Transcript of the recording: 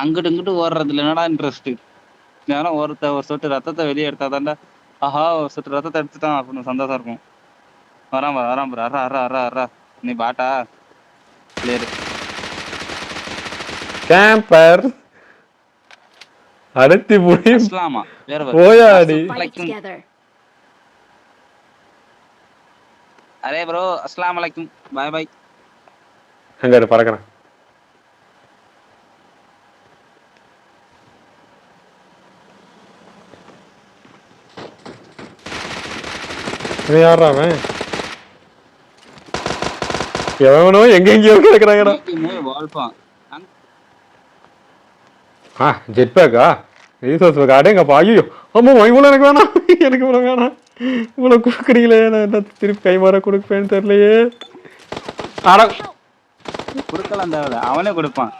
அங்கிட்டு இங்கிட்டு ஓடுறதுல என்னடா இன்ட்ரெஸ்ட்? யாரும் ஒரு சொட்டு ரத்தத்தை வெளியே எடுத்தாதான்டா ஆஹா ஒரு சொட்டு ரத்தத்தை எடுத்துட்டான் அப்படின்னு சந்தோஷம் இருக்கும். வரான் பாரு அரா நீ பாட்டா பிளேயரு கேம்பர் அடத்தி போய் அஸ்லாமா வேற போயாடி. அரே ப்ரோ அஸ்லாம் வலைக்கும் பாய் பாய். அங்க பறக்கிறேன். யாராவன் எவனோ எங்கெங்கயோ கிடக்குறாங்கடா. வாழ்ப்பான் ஜெட் பேக்கா ரீசோர்ஸ் பேக்கா அடேங்கப்பா. ஐயோ ஆமா இவ்வளோ எனக்கு வேணாம். எனக்கு இவ்வளோ வேணாம். இவ்வளோ கொடுக்குறீங்களே நான் என்ன திருப்பி கைமாற கொடுப்பேன்னு தெரியலையே. கொடுக்கலாம் தேவையில்ல அவனே கொடுப்பான்.